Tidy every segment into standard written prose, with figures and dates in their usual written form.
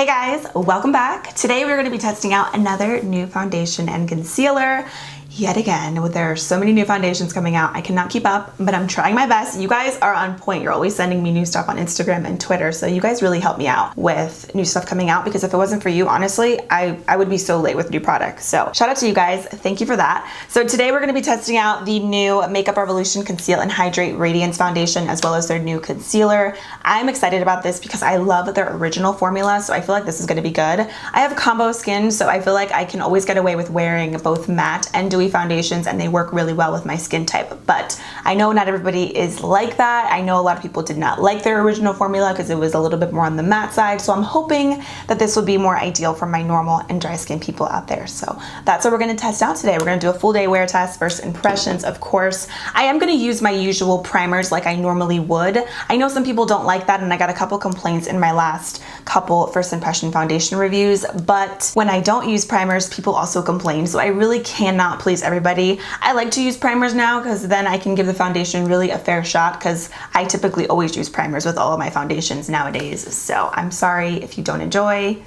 Hey guys, welcome back. Today we're going to be testing out another new foundation and concealer. Yet again, there are so many new foundations coming out, I cannot keep up, but I'm trying my best. You guys are on point. You're always sending me new stuff on Instagram and Twitter, so you guys really help me out with new stuff coming out, because if it wasn't for you, honestly, I would be so late with new products. So shout out to you guys. Thank you for that. So today we're going to be testing out the new Makeup Revolution Conceal and Hydrate Radiance Foundation, as well as their new concealer. I'm excited about this because I love their original formula, so I feel like this is going to be good. I have combo skin, so I feel like I can always get away with wearing both matte and dewy foundations, and they work really well with my skin type. But I know not everybody is like that. I know a lot of people did not like their original formula because it was a little bit more on the matte side, so I'm hoping that this will be more ideal for my normal and dry skin people out there. So that's what we're going to test out today. We're going to do a full day wear test, first impressions, of course. I am going to use my usual primers like I normally would. I know some people don't like that, and I got a couple complaints in my last couple first impression foundation reviews, but when I don't use primers, people also complain, so I really cannot please everybody. I like to use primers now because then I can give the foundation really a fair shot, because I typically always use primers with all of my foundations nowadays, so I'm sorry if you don't enjoy.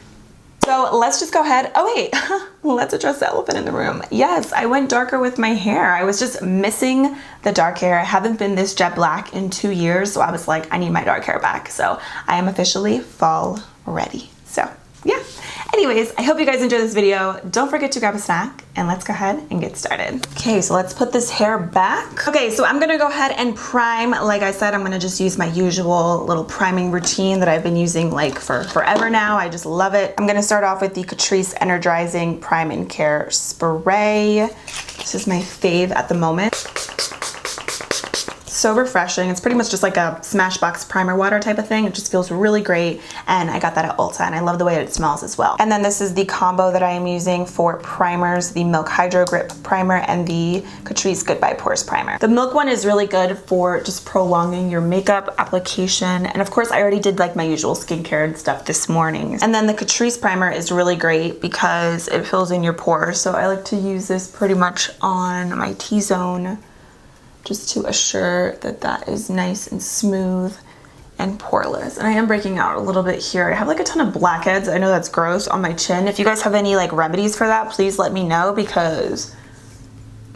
So let's just go ahead. Oh wait, let's address the elephant in the room. Yes, I went darker with my hair. I was just missing the dark hair. I haven't been this jet black in 2 years, so I was like, I need my dark hair back. So I am officially fall ready. So yeah. Anyways, I hope you guys enjoyed this video. Don't forget to grab a snack, and let's go ahead and get started. Okay, so let's put this hair back. Okay, so I'm gonna go ahead and prime. Like I said, I'm gonna just use my usual little priming routine that I've been using like for forever now. I just love it. I'm gonna start off with the Catrice Energizing Prime and Care Spray. This is my fave at the moment. So refreshing. It's pretty much just like a Smashbox primer water type of thing. It just feels really great, and I got that at Ulta, and I love the way it smells as well. And then this is the combo that I am using for primers, the Milk Hydro Grip Primer and the Catrice Goodbye Pores Primer. The Milk one is really good for just prolonging your makeup application, and of course I already did like my usual skincare and stuff this morning. And then the Catrice Primer is really great because it fills in your pores, so I like to use this pretty much on my T-zone, just to assure that that is nice and smooth and poreless. And I am breaking out a little bit here. I have like a ton of blackheads. I know that's gross on my chin. If you guys have any like remedies for that, please let me know, because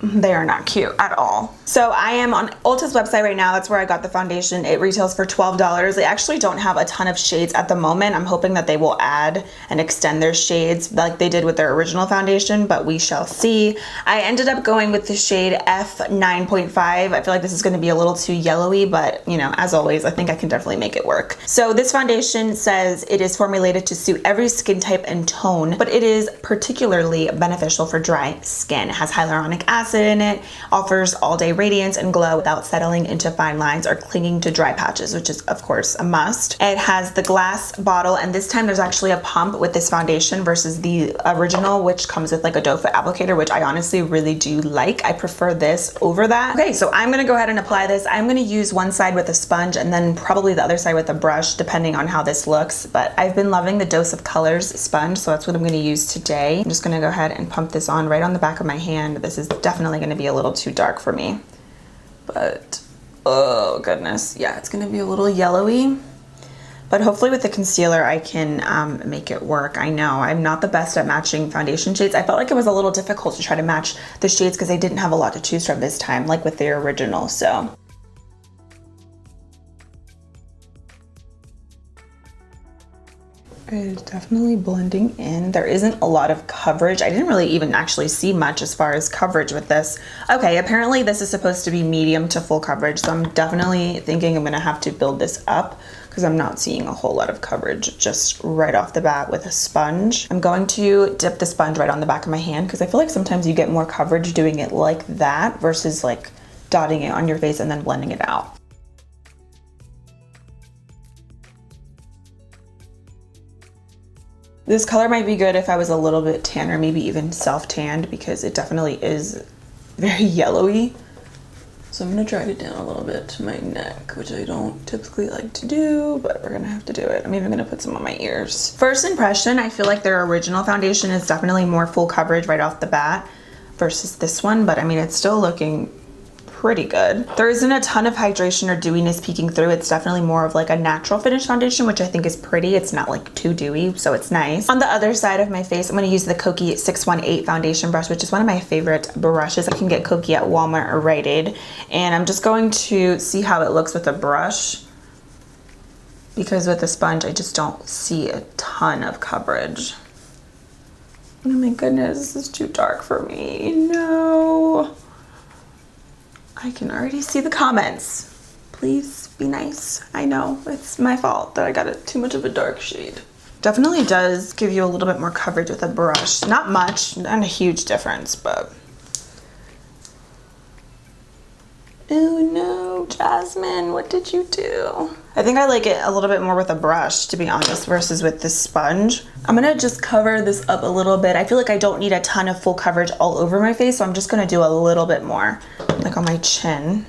they are not cute at all. So I am on Ulta's website right now. That's where I got the foundation. It retails for $12. They actually don't have a ton of shades at the moment. I'm hoping that they will add and extend their shades like they did with their original foundation, but we shall see. I ended up going with the shade F9.5. I feel like this is going to be a little too yellowy, but you know, as always, I think I can definitely make it work. So this foundation says it is formulated to suit every skin type and tone, but it is particularly beneficial for dry skin. It has hyaluronic acid in it, offers all-day radiance and glow without settling into fine lines or clinging to dry patches, which is of course a must. It has the glass bottle, and this time there's actually a pump with this foundation versus the original, which comes with like a doe foot applicator, which I honestly really do like. I prefer this over that. Okay, so I'm gonna go ahead and apply this. I'm gonna use one side with a sponge and then probably the other side with a brush, depending on how this looks, but I've been loving the Dose of Colors sponge, so that's what I'm gonna use today. I'm just gonna go ahead and pump this on right on the back of my hand. This is definitely going to be a little too dark for me, but oh goodness, yeah, it's going to be a little yellowy, but hopefully with the concealer I can make it work. I know I'm not the best at matching foundation shades. I felt like it was a little difficult to try to match the shades because I didn't have a lot to choose from this time, like with the original. So it's definitely blending in. There isn't a lot of coverage. I didn't really even actually see much as far as coverage with this. Okay, apparently this is supposed to be medium to full coverage, so I'm definitely thinking I'm gonna have to build this up because I'm not seeing a whole lot of coverage just right off the bat with a sponge. I'm going to dip the sponge right on the back of my hand because I feel like sometimes you get more coverage doing it like that versus like dotting it on your face and then blending it out. This color might be good if I was a little bit tan, or maybe even self-tanned, because it definitely is very yellowy. So I'm gonna drag it down a little bit to my neck, which I don't typically like to do, but we're gonna have to do it. I'm even gonna put some on my ears. First impression, I feel like their original foundation is definitely more full coverage right off the bat versus this one, but I mean, it's still looking pretty good. There isn't a ton of hydration or dewiness peeking through. It's definitely more of like a natural finish foundation, which I think is pretty. It's not like too dewy, so it's nice. On the other side of my face, I'm gonna use the Kokie 618 foundation brush, which is one of my favorite brushes. I can get Kokie at Walmart or Rite Aid. And I'm just going to see how it looks with a brush, because with the sponge, I just don't see a ton of coverage. Oh my goodness, this is too dark for me. No. I can already see the comments. Please be nice. I know it's my fault that I got too much of a dark shade. Definitely does give you a little bit more coverage with a brush. Not much, not a huge difference, but. Oh no, Jasmine, what did you do? I think I like it a little bit more with a brush, to be honest, versus with this sponge. I'm gonna just cover this up a little bit. I feel like I don't need a ton of full coverage all over my face, so I'm just gonna do a little bit more, like on my chin.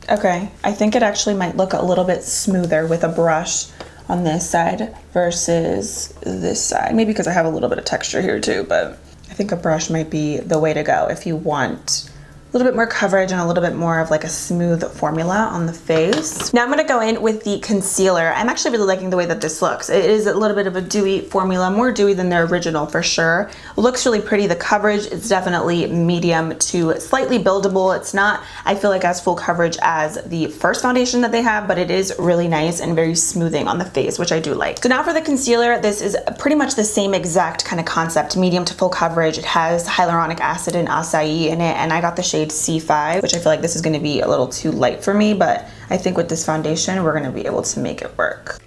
Okay, I think it actually might look a little bit smoother with a brush on this side versus this side. Maybe because I have a little bit of texture here too, but I think a brush might be the way to go if you want a little bit more coverage and a little bit more of like a smooth formula on the face. Now I'm gonna go in with the concealer. I'm actually really liking the way that this looks. It is a little bit of a dewy formula, more dewy than the original for sure. It looks really pretty. The coverage is definitely medium to slightly buildable. It's not, I feel like, as full coverage as the first foundation that they have, but it is really nice and very smoothing on the face, which I do like. So now for the concealer, this is pretty much the same exact kind of concept, medium to full coverage. It has hyaluronic acid and acai in it, and I got the shade C5, which I feel like this is going to be a little too light for me, but I think with this foundation we're going to be able to make it work.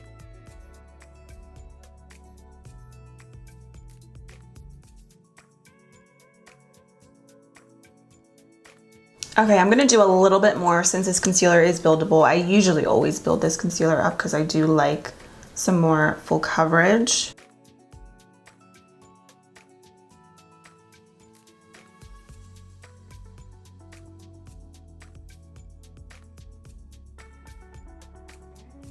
Okay, I'm gonna do a little bit more since this concealer is buildable. I usually always build this concealer up because I do like some more full coverage.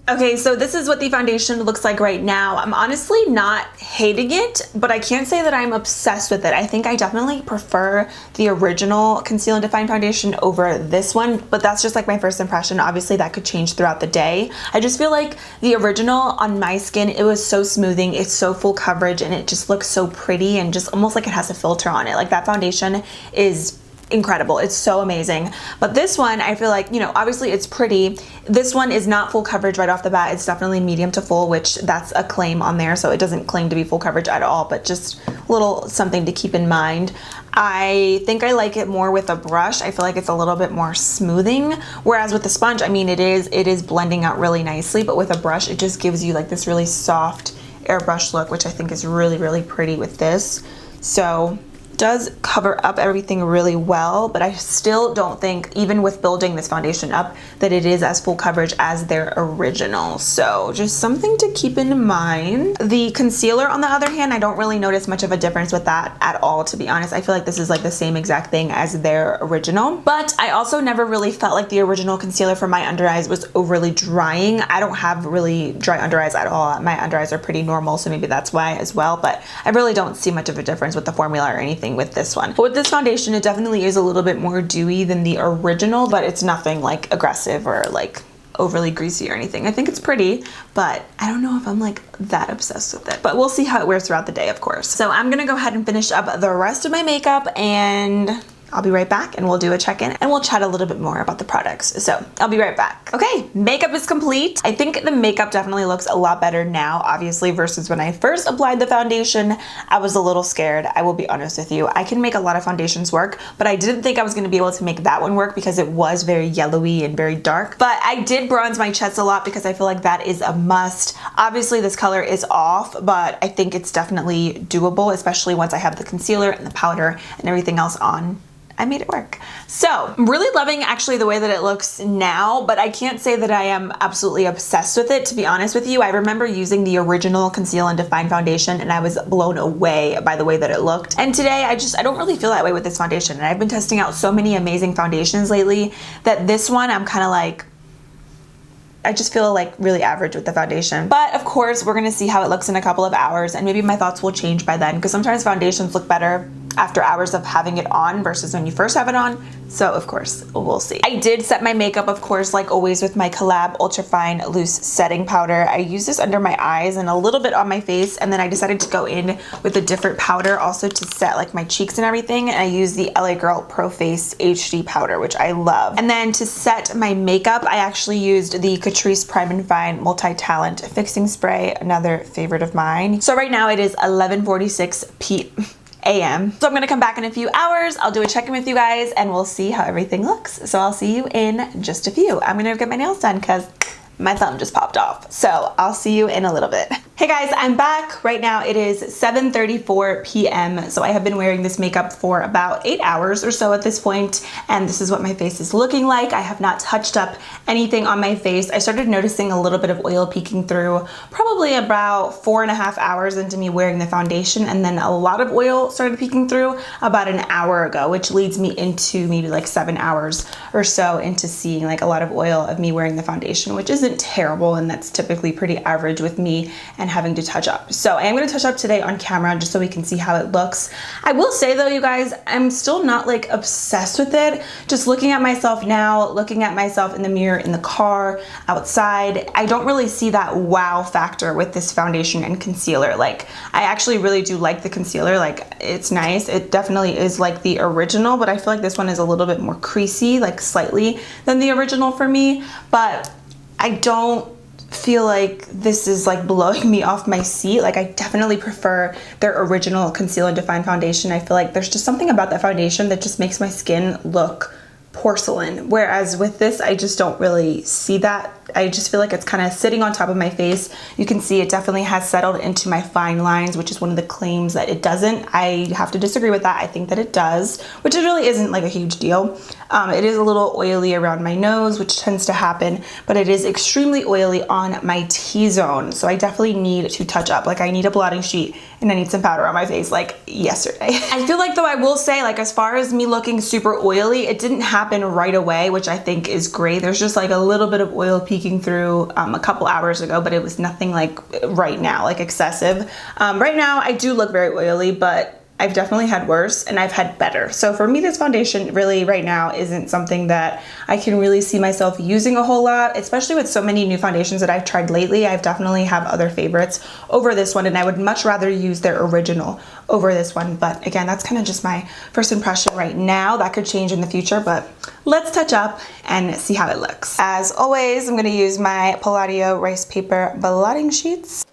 Okay, so this is what the foundation looks like right now. I'm honestly not hating it, but I can't say that I'm obsessed with it. I think I definitely prefer the original Conceal and Define foundation over this one, but that's just like my first impression. Obviously that could change throughout the day. I just feel like the original on my skin, it was so smoothing, it's so full coverage, and it just looks so pretty and just almost like it has a filter on it. Like that foundation is incredible. It's so amazing. But this one, I feel like, you know, obviously it's pretty. This one is not full coverage right off the bat. It's definitely medium to full, which that's a claim on there. So it doesn't claim to be full coverage at all, but just a little something to keep in mind. I think I like it more with a brush. I feel like it's a little bit more smoothing. Whereas with the sponge, I mean, it is blending out really nicely, but with a brush, it just gives you like this really soft airbrush look, which I think is really, really pretty with this. So does cover up everything really well, but I still don't think, even with building this foundation up, that it is as full coverage as their original. So just something to keep in mind. The concealer, on the other hand, I don't really notice much of a difference with that at all, to be honest. I feel like this is like the same exact thing as their original, but I also never really felt like the original concealer for my under eyes was overly drying. I don't have really dry under eyes at all. My under eyes are pretty normal, so maybe that's why as well, but I really don't see much of a difference with the formula or anything with this one. But with this foundation, it definitely is a little bit more dewy than the original, but it's nothing like aggressive or like overly greasy or anything. I think it's pretty, but I don't know if I'm like that obsessed with it. But we'll see how it wears throughout the day, of course. So I'm gonna go ahead and finish up the rest of my makeup, and I'll be right back and we'll do a check-in and we'll chat a little bit more about the products. So I'll be right back. Okay, makeup is complete. I think the makeup definitely looks a lot better now, obviously, versus when I first applied the foundation. I was a little scared, I will be honest with you. I can make a lot of foundations work, but I didn't think I was gonna be able to make that one work because it was very yellowy and very dark. But I did bronze my chest a lot because I feel like that is a must. Obviously this color is off, but I think it's definitely doable, especially once I have the concealer and the powder and everything else on. I made it work. So I'm really loving actually the way that it looks now, but I can't say that I am absolutely obsessed with it, to be honest with you. I remember using the original Conceal and Define foundation and I was blown away by the way that it looked. And today I don't really feel that way with this foundation. And I've been testing out so many amazing foundations lately that this one I'm kind of like, I just feel like really average with the foundation. But of course, we're gonna see how it looks in a couple of hours and maybe my thoughts will change by then, because sometimes foundations look better after hours of having it on versus when you first have it on. So of course, we'll see. I did set my makeup, of course, like always, with my Collab Ultra Fine Loose Setting Powder. I use this under my eyes and a little bit on my face, and then I decided to go in with a different powder also to set like my cheeks and everything. And I use the LA Girl Pro Face HD powder, which I love. And then to set my makeup, I actually used the Catrice Prime and Fine Multi-Talent Fixing Spray, another favorite of mine. So right now it is 11:46 a.m. So I'm gonna come back in a few hours. I'll do a check-in with you guys and we'll see how everything looks. So I'll see you in just a few. I'm gonna get my nails done because my thumb just popped off. So I'll see you in a little bit. Hey guys, I'm back. Right now it is 7:34 p.m. So I have been wearing this makeup for about 8 hours or so at this point, and this is what my face is looking like. I have not touched up anything on my face. I started noticing a little bit of oil peeking through probably about 4.5 hours into me wearing the foundation, and then a lot of oil started peeking through about an hour ago, which leads me into maybe like 7 hours or so into seeing like a lot of oil of me wearing the foundation, which isn't terrible, and that's typically pretty average with me and having to touch up. So I am going to touch up today on camera just so we can see how it looks. I will say though, you guys, I'm still not like obsessed with it. Just looking at myself now, looking at myself in the mirror, in the car, outside, I don't really see that wow factor with this foundation and concealer. Like, I actually really do like the concealer. Like, it's nice. It definitely is like the original, but I feel like this one is a little bit more creasy, like slightly, than the original for me. But I don't feel like this is like blowing me off my seat. Like, I definitely prefer their original Conceal and Define foundation. I feel like there's just something about that foundation that just makes my skin look porcelain, whereas with this I just don't really see that. I just feel like it's kind of sitting on top of my face. You can see it definitely has settled into my fine lines, which is one of the claims that it doesn't. I have to disagree with that. I think that it does, which it really isn't like a huge deal. It is a little oily around my nose, which tends to happen, but it is extremely oily on my T-zone. So I definitely need to touch up. Like, I need a blotting sheet and I need some powder on my face like yesterday. I feel like though, I will say, like, as far as me looking super oily, it didn't happen right away, which I think is great. There's just like a little bit of oil peeking through a couple hours ago, but it was nothing like right now, like excessive. Right now I do look very oily, but I've definitely had worse and I've had better. So for me, this foundation really right now isn't something that I can really see myself using a whole lot, especially with so many new foundations that I've tried lately. I've definitely have other favorites over this one, and I would much rather use their original over this one. But again, that's kind of just my first impression right now. That could change in the future, but let's touch up and see how it looks. As always, I'm gonna use my Palladio rice paper blotting sheets.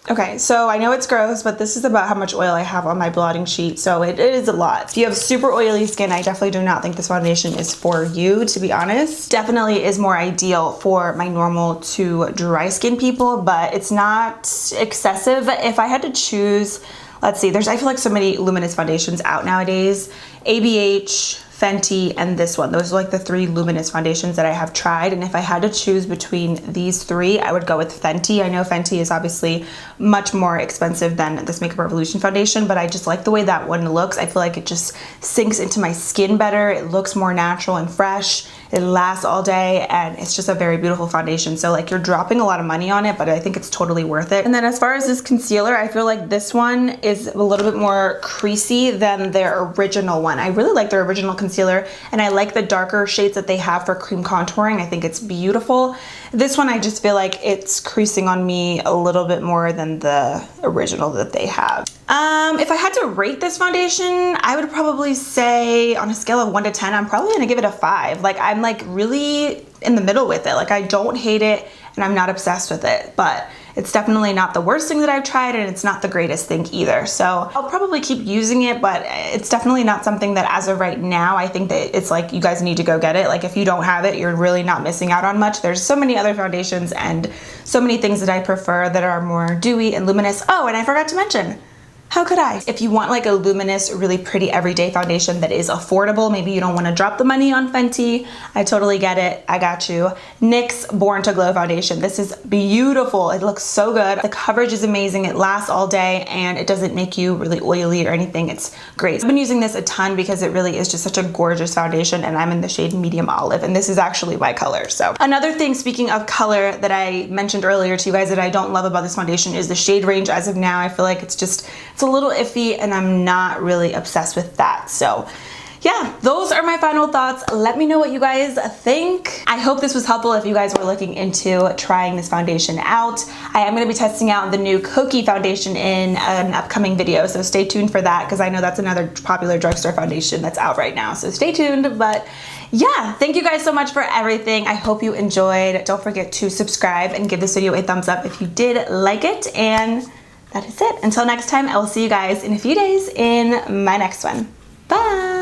Okay, so I know it's gross, but this is about how much oil I have on my blotting sheet, so it is a lot. If you have super oily skin, I definitely do not think this foundation is for you, to be honest. Definitely is more ideal for my normal to dry skin people, but it's not excessive. If I had to choose, let's see, I feel like so many luminous foundations out nowadays. ABH, Fenty, and this one. Those are like the 3 luminous foundations that I have tried, and if I had to choose between these 3, I would go with Fenty. I know Fenty is obviously much more expensive than this Makeup Revolution foundation, but I just like the way that one looks. I feel like it just sinks into my skin better. It looks more natural and fresh. It lasts all day, and it's just a very beautiful foundation. So like, you're dropping a lot of money on it, but I think it's totally worth it. And then as far as this concealer, I feel like this one is a little bit more creasy than their original one. I really like their original concealer, and I like the darker shades that they have for cream contouring. I think it's beautiful. This one, I just feel like it's creasing on me a little bit more than the original that they have. If I had to rate this foundation, I would probably say on a scale of 1 to 10, I'm probably gonna give it a 5. Like, I'm like really in the middle with it. Like, I don't hate it and I'm not obsessed with it, but it's definitely not the worst thing that I've tried, and it's not the greatest thing either. So I'll probably keep using it, but it's definitely not something that as of right now, I think that it's like, you guys need to go get it. Like, if you don't have it, you're really not missing out on much. There's so many other foundations and so many things that I prefer that are more dewy and luminous. Oh, and I forgot to mention, How could I? If you want like a luminous, really pretty everyday foundation that is affordable, maybe you don't want to drop the money on Fenty, I totally get it. I got you. NYX Born to Glow foundation. This is beautiful. It looks so good. The coverage is amazing. It lasts all day and it doesn't make you really oily or anything. It's great. I've been using this a ton because it really is just such a gorgeous foundation, and I'm in the shade medium olive, and this is actually my color. So another thing, speaking of color, that I mentioned earlier to you guys that I don't love about this foundation is the shade range. As of now, I feel like it's a little iffy, and I'm not really obsessed with that. So yeah, those are my final thoughts. Let me know what you guys think. I hope this was helpful if you guys were looking into trying this foundation out. I am going to be testing out the new Kokie foundation in an upcoming video, so stay tuned for that, because I know that's another popular drugstore foundation that's out right now, so stay tuned. But yeah, thank you guys so much for everything. I hope you enjoyed. Don't forget to subscribe and give this video a thumbs up if you did like it, and that is it. Until next time, I will see you guys in a few days in my next one. Bye!